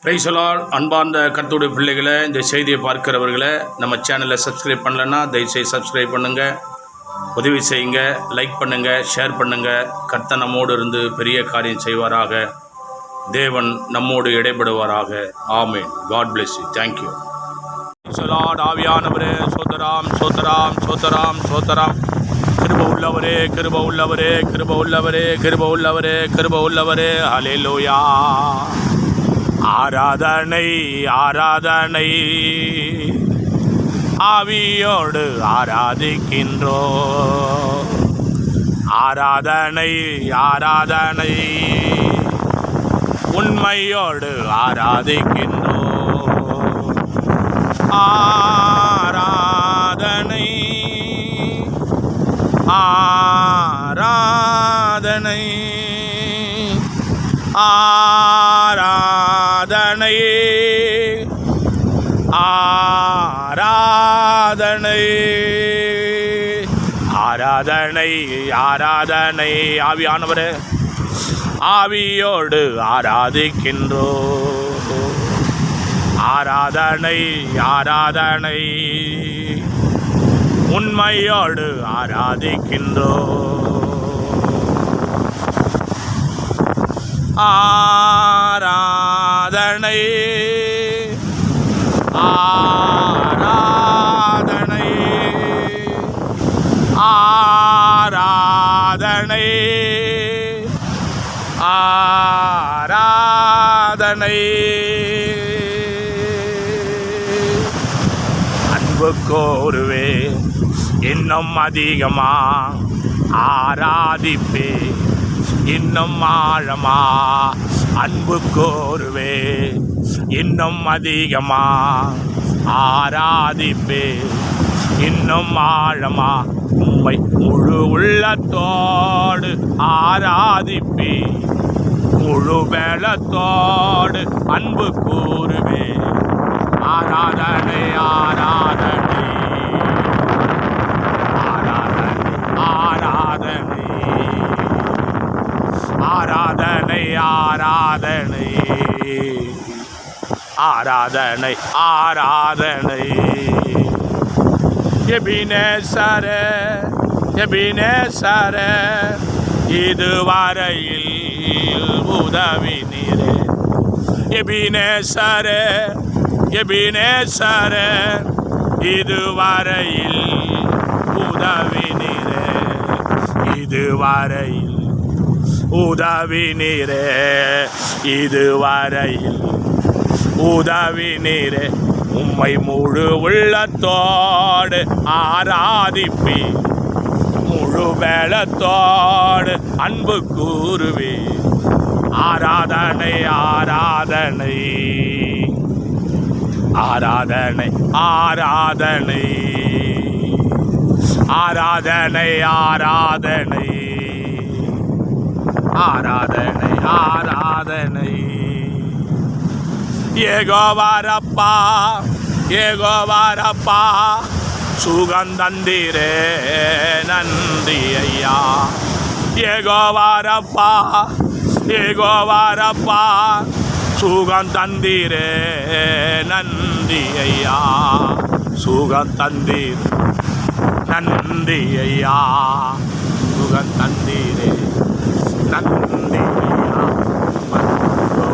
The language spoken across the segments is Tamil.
Price the Lord. அன்பார்ந்த கர்த்தருடைய பிள்ளைகளை, இந்த செய்தியை பார்க்கிறவர்களை, நம்ம சேனலை சப்ஸ்கிரைப் பண்ணலைன்னா தயவுசெய்து சப்ஸ்கிரைப் பண்ணுங்கள், உதவி செய்யுங்க, லைக் பண்ணுங்கள், ஷேர் பண்ணுங்கள். கர்த்தர் நம்மோடு இருந்து பெரிய காரியம் செய்வாராக. தேவன் நம்மோடு இடைபடுவாராக. ஆமென். God bless you. Thank you. Praise the Lord. ஆவியானவரே, சோதராம் சோதராம் சோதராம் சோதராம். கிருப உள்ளவரே, கிருப உள்ளவரே, கிருப உள்ளவரே, கிருப உள்ளவரே, கிருப உள்ளவரே. ஹல்லேலூயா. ஆராதனை ஆராதனை, ஆவியோடு ஆராதிக்கின்றோ. ஆராதனை ஆராதனை, உண்மையோடு ஆராதிக்கின்றோ. ஆராதனை ஆராதனை ஆராதனை ஆராதனை ஆராதனை ஆராதனை. ஆவியானவரே, ஆவியோடு ஆராதிக்கின்றோ. ஆராதனை ஆராதனை, உண்மையோடு ஆராதிக்கின்றோ. ஆராதனை ஆராதனை ஆராதனை ஆராதனை. அன்பு கோருவே, இன்னும் அதிகமா ஆராதிப்பே, இன்னும் ஆழமா அன்பு கோருவே, இன்னும் அதிகமா ஆராதிப்பே, இன்னும் ஆழமா உம்மை முழு உள்ளத்தோடு ஆராதிப்பே, முழு பலத்தோடு அன்பு கூறுவே. ஆராதனை ஆராதனை ஆராதனை ஆராதனை ஆராதனை ஆராதனை ஆராதனை. எபினேசரே எபினேசரே, இதுவரையில் உதவி நீரே. எபினேசரே எபினேசரே, இதுவரையில் உதவி நீரே. இதுவரையில் உதவி நீரே, இதுவரையில் உதவி நீரே. உம்மை முழு உள்ளத்தோடு ஆராதிப்பே, முழு பலத்தோடு அன்பு கூறுவே. ஆராதனை ஆராதனை ஆராதனை ஆராதனை ஆராதனை ஆராதனை ஆராதனை ஆராதனை. யெகோவாரப்பா யெகோவாரப்பா, சுகந்தந்திரே நன்றி ஐயா. யெகோவாரப்பா யெகோவாரப்பா, சுகந்தந்திரே நன்றி ஐயா. சுகந்தந்தீர் நன்றி ஐயா. சுகந்தந்தீரே நன்றி ஐயா.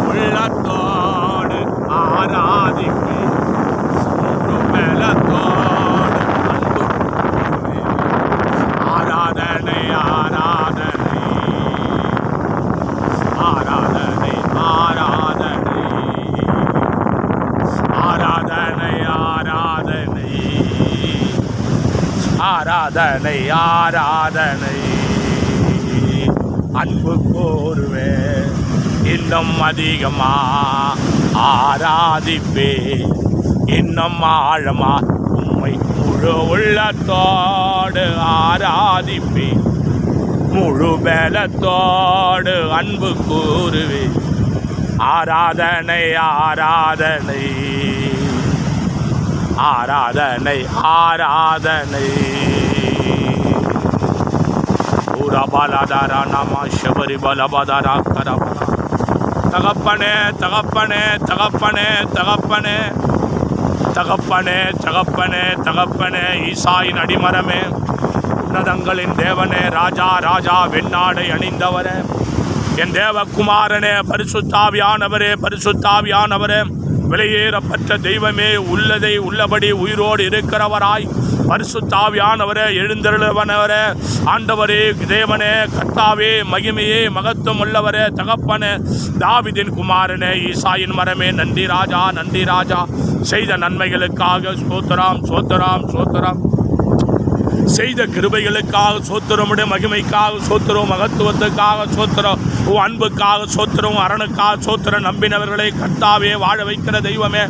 உள்ளத்தோடு ஆராதிப்பே, மேலத்தோடு அன்பு. ஆராதனை ஆராதனை ஆராதனை ஆராதனை ஆராதனை ஆராதனை ஆராதனை ஆராதனை. அன்பு கோருவே, இன்னும் அதிகமா ஆராதிப்பே, இன்னும் ஆழமா உம்மை முழு உள்ளத்தோடு ஆராதிப்பே, முழு பலத்தோடு அன்பு கூறுவே. ஆராதனை ஆராதனை ஆராதனை ஆராதனை. ஊரா பாலாதாரா நம ஷபரி பலபதாரா கரபலா தகப்பனே தகப்பனே தகப்பனே தகப்பனே தகப்பனே தகப்பனே தகப்பனே ஈசாயின் அடிமரமே, உன்னதங்களின் தேவனே, ராஜா ராஜா வெண்ணாடை அணிந்தவரே, என் தேவகுமாரனே, பரிசுத்தாவியானவரே, பரிசுத்தாவியானவரே, வெளியேறப்பட்ட தெய்வமே, உள்ளதை உள்ளபடி உயிரோடு இருக்கிறவராய் பரிசுத்தாவியானவரே, எழுந்தருளவனவரே, ஆண்டவரே, தேவனே, கர்த்தாவே, மகிமையே, மகத்துவம் உள்ளவரே, தகப்பனே, தாவீதின் குமாரனே, ஈசாயின் மரமே, நன்றி ராஜா, நன்றி ராஜா. செய்த நன்மைகளுக்காக ஸ்தோத்திரம், ஸ்தோத்திரம், ஸ்தோத்திரம். செய்த கிருபைகளுக்காக சோத்திரம், மகிமைக்காக சோத்திரம், மகத்துவத்துக்காக சோத்திரம், அன்புக்காக சோத்திரம், அரணுக்காக சோத்திரம். நம்பினவர்களை கர்த்தாவே வாழ வைக்கிற தெய்வமே,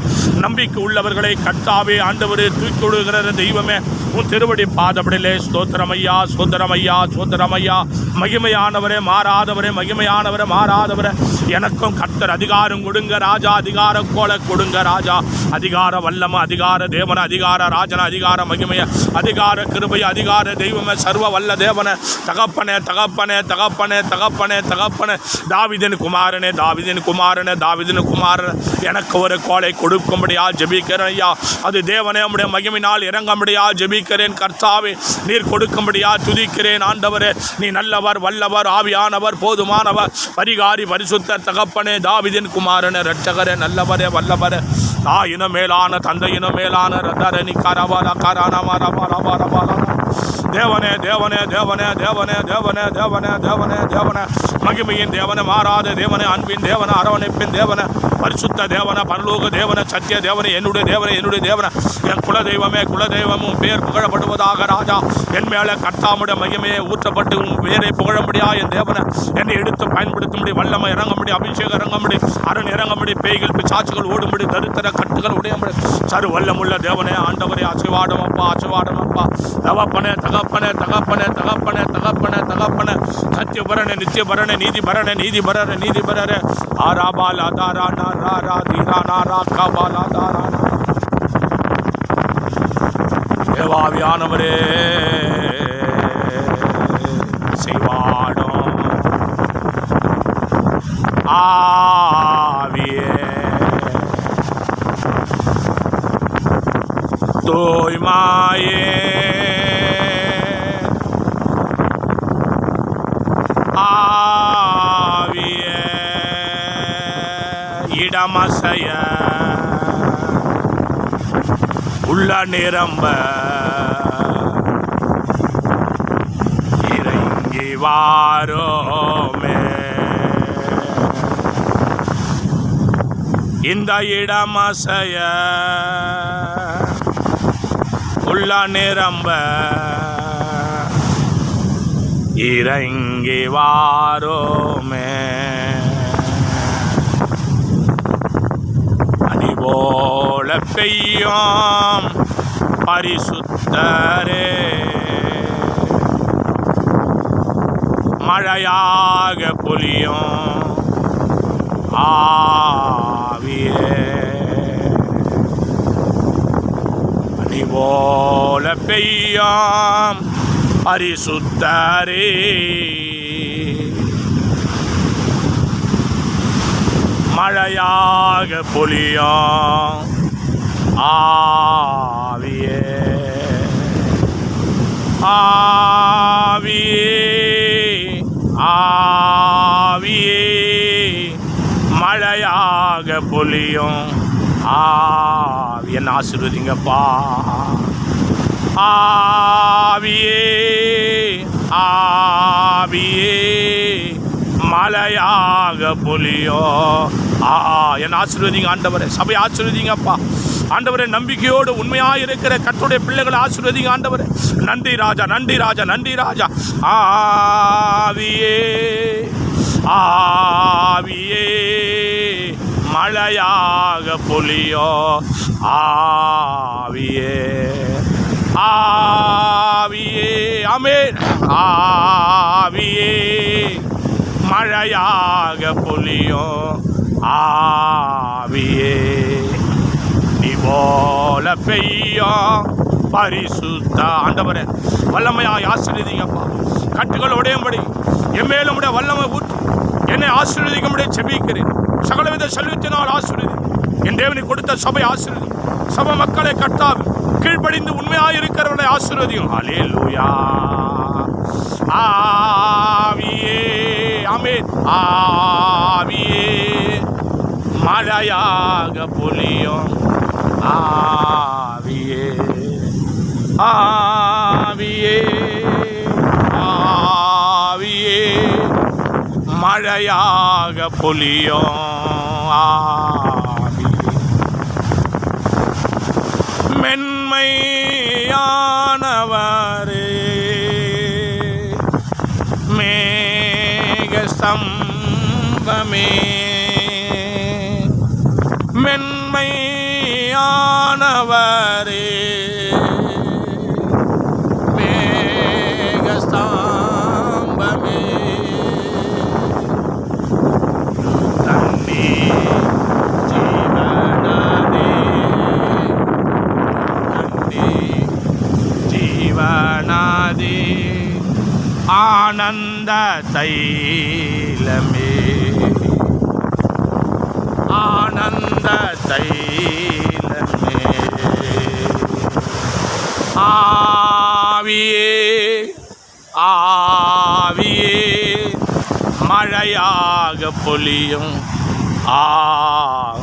நம்பிக்கை உள்ளவர்களை கர்த்தாவே ஆண்டவரே தூக்கி விடுகிற தெய்வமே, உன் திருவடி பாதப்படிலே ஸ்தோத்திரமையா, சோத்திரமையா, சோத்திரமையா. மகிமையானவரே, மாறாதவரே, மகிமையானவரே, மாறாதவரே, எனக்கும் கர்த்தர் அதிகாரம் கொடுங்க ராஜா, அதிகார கோல கொடுங்க ராஜா, அதிகார வல்லம, அதிகார தேவன, அதிகார ராஜன, அதிகார மகிமைய, அதிகார கிருபை, அதிகார தெய்வமே, சர்வ வல்ல தேவனே, தகப்பனே தகப்பனே தகப்பனே தகப்பனே தகப்பனே, தாவீதின் குமாரனே, தாவீதின் குமாரனே, தாவீதின் குமாரனே, எனக்கு ஒரு கோலை கொடுக்கும்படியா ஜெபிக்கிறேன் ஐயா. அது தேவனே உம்முடைய மகிமையினால் இறங்கும்படியா ஜெபிக்கிறேன் கர்த்தாவே. நீர் கொடுக்கும்படியா துதிக்கிறேன் ஆண்டவரே. நீ நல்லவர், வல்லவர், ஆவியானவர், போதுமானவர், பரிகாரி, பரிசுத்தர், தகப்பனே, தாவீதின் குமாரனே, இரட்சகரே, நல்லவரே, வல்லவரே, தாயினும் மேலான, தந்தையினும் மேலான, ரதரணி கரவர கரணமரபரபரபர, தேவனே தேவனே தேவனே தேவனே தேவனே தேவனே தேவனே தேவனே, மகிமையின் தேவனே, மாறாத தேவனே, அன்பின் தேவனே, அரவணைப்பின் தேவனே, பரிசுத்த தேவனே, பரலோக தேவனே, சத்திய தேவனே, என்னுடைய தேவனே, என்னுடைய தேவனே, என் குலதெய்வமே, குலதெய்வமும் பேர் புகழப்படுவதாக ராஜா. என் மேலே கர்த்தாவுடைய மகிமையை ஊற்றப்பட்டு உன் பேரை புகழும்படியா என் தேவனை என்னை எடுத்து பயன்படுத்தும்படி, வல்லமை இறங்கும்படி, அபிஷேகம் இறங்கும்படி, அரண் இறங்கும்படி, பேய்கள் பிசாசுகள் ஓடும்படி, தரித்திர கட்டுகள் உடையும்படி, சரு வல்லமுள்ள தேவனே, ஆண்டவரே, ஆசீர்வாதம் அப்பா, ஆசீர்வாதம் அப்பா, தகப்பனே தகப்பனே தகப்பனே தகப்பனே தகப்பனே தகப்பனே, சத்தியபரனே, நித்தியபரனே, நீதிபரனே, நீதிபரரே, நீதிபரரே, ஆராபால் ஆதாரா நாரா ரா தீரா நாரா காபால் ஆதாரா தேவாவியானவரே செய்வாடும் ஆவியே தூய்மாயே ஆவியே இடமசைய உள்ள நிரம்ப இறங்கி வாரோமே. இந்த இடமசைய உள்ள நிரம்ப இறங்கி வாரோமே. போல பெய்யும் பரிசுத்தரே, மழையாக பொழியும் ஆவியே, அணி போல பெய்யும் பரிசுத்தரே, மழையாக பொழியும் ஆவியே, ஆவியே, ஆவியே, மழையாக பொழியும் ஆவி. என்ன ஆசீர்வதிங்கப்பா ஆவியே, ஆவியே, மழையாக பொழியோ. என் ஆசீர்வதிங்க ஆண்டவரே, சபை ஆசீர்வதிங்கப்பா ஆண்டவரே. நம்பிக்கையோடு உண்மையாக இருக்கிற கர்த்தருடைய பிள்ளைகளை ஆசீர்வதிங்க ஆண்டவரே. நன்றி ராஜா, நன்றி ராஜா, நன்றி ராஜா. ஆவியே, ஆவியே, மழையாக பொழியோ ஆவியே, ஆவியே, ஆமென். ஆவியே, மழையாக பொழியும் ஆவியே, நீ போல பெய்யும் பரிசுத்த ஆண்டவரே. வல்லமையாய் ஆசீர்வதிங்கப்பா. கட்டுகள் உடையும்படி என் மேலும் வல்லமை ஊற்று என்னை ஆசீர்வதிக்கும்படி ஜெபிக்கிறேன். சகலவித செல்வத்தினால் ஆசீர்வதி. என் தேவனை கொடுத்த சபை ஆசீர்வதி. சபை மக்களை கர்த்தாவே கீழ்ப்படிந்து உண்மையாக இருக்கிறவர்களை ஆசீர்வதியும். அல்லேலூயா. ஆவியே, ஆமென். ஆவியே மழையாக பொழியும். ஆவியே, ஆவியே, ஆவியே மழையாக பொழியும். ஆவியே மென்மையானவரே மேக ஸ்தம்பமே மென்மையானவரே மேக ஸ்தம்பமே தண்ணி ஜீவனதே தண்ணி ஜீவனதே ஆனந்த தைலமே ஆனந்த தைலமே ஆவியே ஆவியே மழையாக பொழியும்.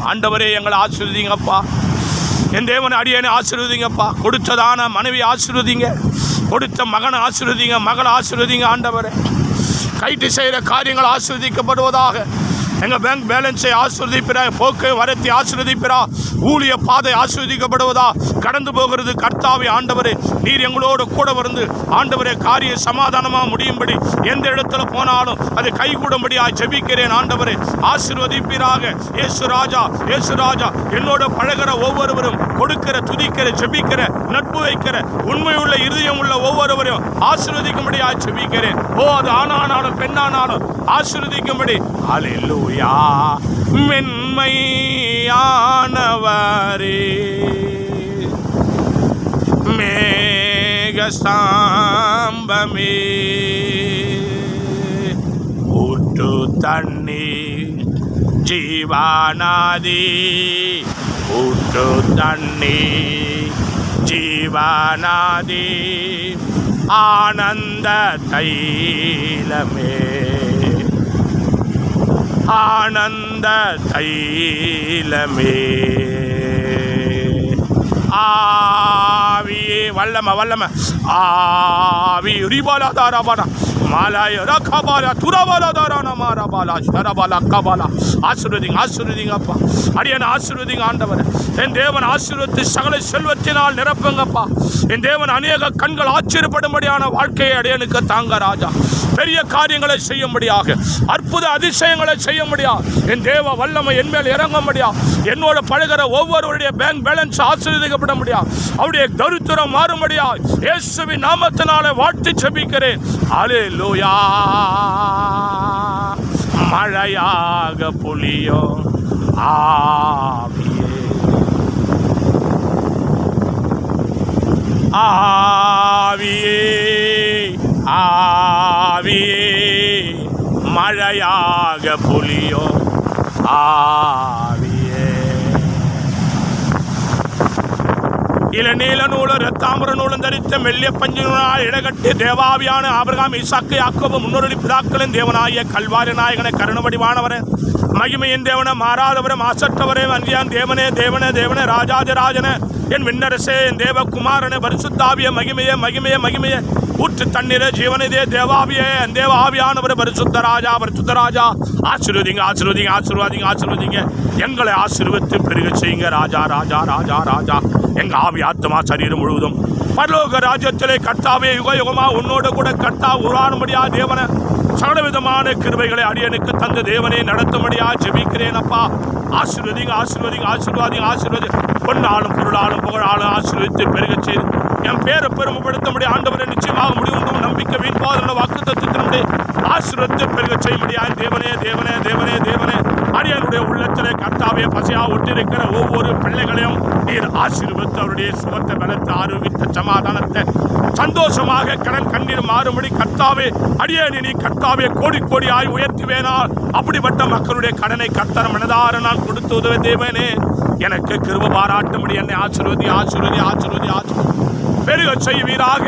ஆண்டவரே எங்களை ஆசீர்வதிங்கப்பா. என் தேவனை அடியேனை ஆசீர்வதிங்கப்பா. கொடுத்ததான மனைவி ஆசீர்வதிங்க. கொடுத்த மகனை ஆசீர்வதிங்க. மகளை ஆசீர்வதிங்க ஆண்டவரே. கைட்டு செய்கிற காரியங்கள் ஆசீர்வதிக்கப்படுவதாக. எங்கள் பேங்க் பேலன்ஸை ஆசீர்வதிப்பிறா. போக்கு வரத்தை ஆசீர்வதிப்பிறா. ஊழிய பாதை ஆசீர்வதிக்கப்படுவதா. கடந்து போகிறது கர்த்தாவே ஆண்டவரே. நீர் எங்களோடு கூட வந்து ஆண்டவரே காரிய சமாதானமாக முடியும்படி எந்த இடத்துல போனாலும் அதை கைகூடும்படியாக ஜெபிக்கிறேன் ஆண்டவரே. ஆசீர்வதிப்பீராக. இயேசு ராஜா, இயேசு ராஜா. என்னோட பழகிற ஒவ்வொருவரும் கொடுக்கிற, துதிக்கிற, ஜெபிக்கிற, நட்பு வைக்கிற, உண்மையுள்ள இருதயம் உள்ள ஒவ்வொருவரையும் ஆசீர்வதிக்கும்படியாக ஜெபிக்கிறேன். ஓ, அது ஆணானாலும் பெண்ணானாலும் ஆசீர்வதிக்கும்படி. அல்லேலூயா. மென்மையானவரே மேகஸ்தம்பமே ஊற்று தண்ணி ஜீவநதி ஊற்று தண்ணி ஜீவநதி ஆனந்த தைலமே ஆனந்த தைலமே ஆவியே வல்லம வல்லம ஆவி ரிபாலாதாரபாடா மாலாய ரகபாலா துரபாலாதாரான மாரபாலா ஷரபாலா கபாலா. ஆசீர்வதிங்க ஆசீர்வதிங்கப்பா. அடியேனை ஆசீர்வதிங்க ஆண்டவரே. என் தேவன் ஆசீர்வதித்து சகல செல்வத்தினால் நிரப்புங்கப்பா. என் தேவன் அநேக கண்கள் ஆச்சரியப்படும்படியான வாழ்க்கையை அடியேனுக்கு தாங்க ராஜா. பெரிய காரியங்களை செய்யும்படியாக, அற்புத அதிசயங்களை செய்யும்படியாக என் தேவ வல்லமை என்மேல் இறங்கும்படியாக, என்னோட பழகிற ஒவ்வொருவருடைய பேங்க் பேலன்ஸ் ஆசீர்வதிக்கப்பட முடியாது. அவருடைய தரித்திரம் மாறும்படியாக இயேசுவின் நாமத்தினாலே வாழ்த்தி ஜெபிக்கிறேன். அல்லேலூயா. மழையாக பொழியும். ஆவியே ஆவியே ஆவியே மழையாக பொழியும். ஆவியே இளநீல நூலும் இரத்தாம்பர நூலும் தரித்த மெல்லிய பஞ்சு நூலால் இடகட்டி தேவாவியான ஆபிரகாம் ஈசாக்கு யாக்கோபு முன்னோடி பிதாக்களின் தேவனாகிய கல்வாரி நாயகனை கருணவடிவானவரே மகிமையின் தேவனை மாறாதவரை மாசற்றவரே வந்தியான் தேவனே தேவனே தேவனே ராஜாதிராஜனே என் விண்ணரசே என் தேவகுமாரனே பரிசுத்தாவிய மகிமையே மகிமையே மகிமையே ஊற்று தண்ணீரே ஜீவனதே தேவாவியே என் தேவ ஆவியானவரே பரிசுத்த ராஜா பரிசுத்த ராஜா. ஆசீர்வதிங்க ஆசீர்வதிங்க ஆசீர்வாதிங்க ஆசீர்வதிங்க. எங்களை ஆசீர்வதித்து பெருக செய்யுங்க ராஜா ராஜா ராஜா ராஜா. எங்க ஆவி ஆத்மா சரீரம் முழுவதும் பரலோக ராஜ்யத்திலே கர்த்தாவே யுக யுகமா உன்னோட கூட கர்த்தா உருவானும்படியா தேவனை சகலவிதமான கிருபைகளை அடியனுக்கு தந்த தேவனே நடத்தும்படியா ஜெபிக்கிறேன் அப்பா. ஆசீர்வதிங்க ஆசீர்வதிங்க ஆசீர்வாதிங்க ஆசீர்வதி. பொன்னாலும் பொருளாலும் புகழாலும் ஆசீர்வதித்து பெருக செய்து என் பேரை பெருமைப்படுத்தும்படி ஆண்டவரை நிச்சயமாக முடிவு நம்பிக்கை வீண்பாத வாக்கு தத்துவத்தினுடைய ஆசீர்வதித்து பெருக செய்யும்படியா தேவனே தேவனே தேவனே தேவனே. அடியனுடைய உள்ளத்திலே கர்த்தாவே பசையா ஒட்டிருக்கிற ஒவ்வொரு பிள்ளைகளையும் நீர் ஆசீர்வதித்து அவருடைய சுகத்தை பலத்தை ஆரோக்கியத்தை சமாதானத்தை சந்தோஷமாக கடன் கண்ணீர் மாறும்படி கர்த்தாவே அடியேனை நீ கர்த்தாவே கோடி கோடியாய் உயர்த்துவேனால் அப்படிப்பட்ட மக்களுடைய கடனை கர்த்தர் மனதார நான் கொடுத்து உதவ தேவனே. எனக்கு கிருபை பாராட்டும்படி என்னை ஆசீர்வதி ஆசீர்வதி ஆசீர்வதி ஆசீர்வதி பெருக செய்வீராக.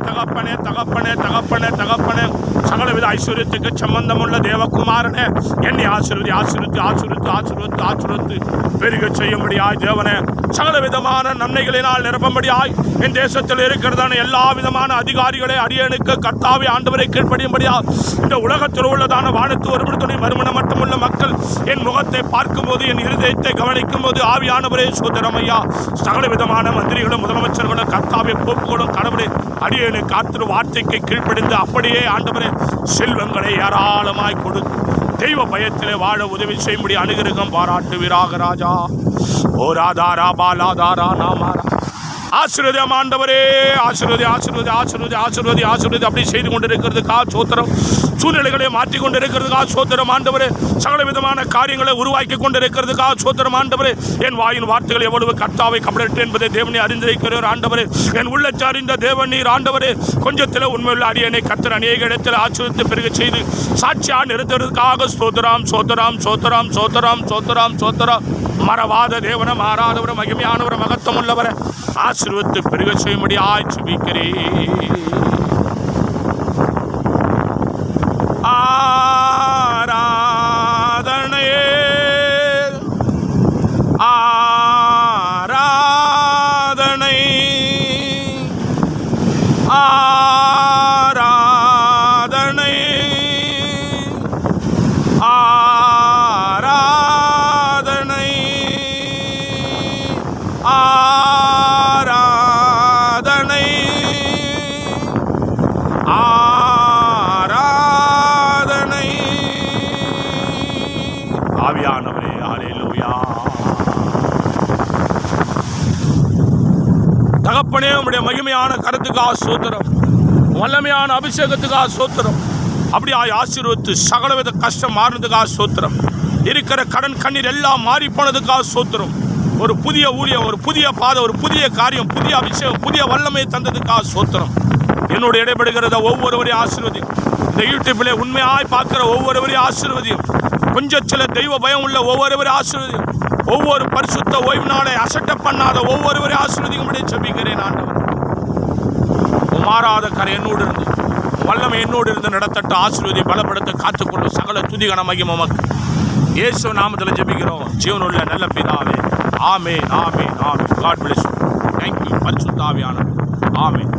தகப்பனே தகப்பனே தகப்பனே தகப்பனே சகலவித ஐஸ்வர்யத்துக்கு சம்பந்தமுள்ள தேவகுமாரனே என்னை ஆசீர்வதி ஆசீர்வதி ஆசீர்வதி ஆசீர்வதி ஆசீர்வதி பெருக செய்யும்படியாய் தேவனே. சகல விதமான நன்மைகளினால் நிரப்பும்படியாய் என் தேசத்தில் இருக்கிறதான எல்லா விதமான அதிகாரிகளை அடியனுக்கு கர்த்தாவே ஆண்டவரை கீழ்ப்படியும்படியா இந்த உலகத்தில் உள்ளதான வானத்து ஒருபடுத்துணை மறுமணம் மட்டுமுள்ள மக்கள் என் முகத்தை பார்க்கும்போது என் இருதயத்தை கவனிக்கும் போது ஆவியானவரே சோதரமையா சகல விதமான மந்திரிகளும் முதலமைச்சர்களும் கர்த்தாவே போக்குகளும் கடவுளை அடியனை காத்திரு வார்த்தைக்கு கீழ்ப்படிந்து அப்படியே ஆண்டவரே செல்வங்களை ஏராளமாய் கொடுத்து தெய்வ பயத்திலே வாழ உதவி செய்யும்படி அனுகிரகம் பாராட்டுவீராக ராஜா. ஓ ராதாரா பாலாதாரா நாமாரா ஆசீர்வதியம் ஆண்டவரே. ஆசீர்வதி ஆசீர்வதி ஆசீர்வதி ஆசீர்வதி ஆசீர்வதி அப்படி செய்து கொண்டிருக்கிறதுக்கா சோத்திரம். சூழ்நிலைகளை மாற்றி கொண்டிருக்கிறதுக்கா சோத்திரம் ஆண்டவரே. சகல விதமான காரியங்களை உருவாக்கி கொண்டிருக்கிறதுக்கா சோத்திரம் ஆண்டவரே. என் வாயின் வார்த்தைகள் எவ்வளவு கர்த்தாவை கபலட்டு என்பதை தேவனை அறிந்திருக்கிறார் ஆண்டவரே. என் உள்ளத்தை அறிந்த தேவன் நீர் ஆண்டவரே. கொஞ்சத்தில் உண்மையுள்ள அடியனை கர்த்தர் அநேக இடத்தில் ஆசீர்வதித்து பெருக செய்து சாட்சியா நிறுத்துவதற்காக சோதராம் சோதராம் சோதராம் சோதராம் சோதராம் சோதராம் மறவாத தேவன மாறாதவர மகிமையானவர மகத்துவம் உள்ளவர ஆசீர்வதித்து பெருக செய்யும்படி ஜெபிக்கிறேன். ஆராதனையே ஆராதனை ஆராதனை ஆராதனை ஆராதனை ஆராதனை ஆவியானவரே ஹல்லேலூயா. தகப்பனே உம்முடைய மகிமையான கருத்துக்காக ஸ்தோத்திரம். வல்லமையான அபிஷேகத்துக்காக ஸ்தோத்திரம். அப்படியாய் ஆசீர்வதித்து சகலவித கஷ்டம் மாறினதுக்காக ஸ்தோத்திரம். இருக்கிற கடன் கண்ணீர் எல்லாம் மாறி போனதுக்காக ஸ்தோத்திரம். ஒரு புதிய ஊழியம், ஒரு புதிய பாதை, ஒரு புதிய காரியம், புதிய அபிஷேகம், புதிய வல்லமை தந்ததுக்காக ஸ்தோத்திரம். என்னோட இடைபடுகிறத ஒவ்வொருவரையும் ஆசீர்வதியும். இந்த யூடியூப்பிலே உண்மையாய் பார்க்கிற ஒவ்வொருவரையும் ஆசீர்வதியும். கொஞ்சத்தில் தெய்வ பயம் உள்ள ஒவ்வொருவரையும் ஆசீர்வதியும். ஒவ்வொரு பரிசுத்த ஓய்வு நாளை அசட்ட பண்ணாத ஒவ்வொருவரையும் ஆசீர்வதிக்கும்படி ஜெபிக்கிறேன் ஆண்டவர். மாறாத கரை என்னோடு இருந்து வல்லமை என்னோடு இருந்து நடத்தட்ட ஆசீர்வதியை பலப்படுத்த காத்துக்கொள்ளும் சகல துதிகன மகிமை உமக்கு இயேசு நாமத்தில் ஜெபிக்கிறோம் ஜீவனுள்ள நல்ல பிதாவே. ஆமென் ஆமென் ஆமென். God bless you. தேங்க்யூ பரிசுத்த ஆவியானவர். ஆமென்.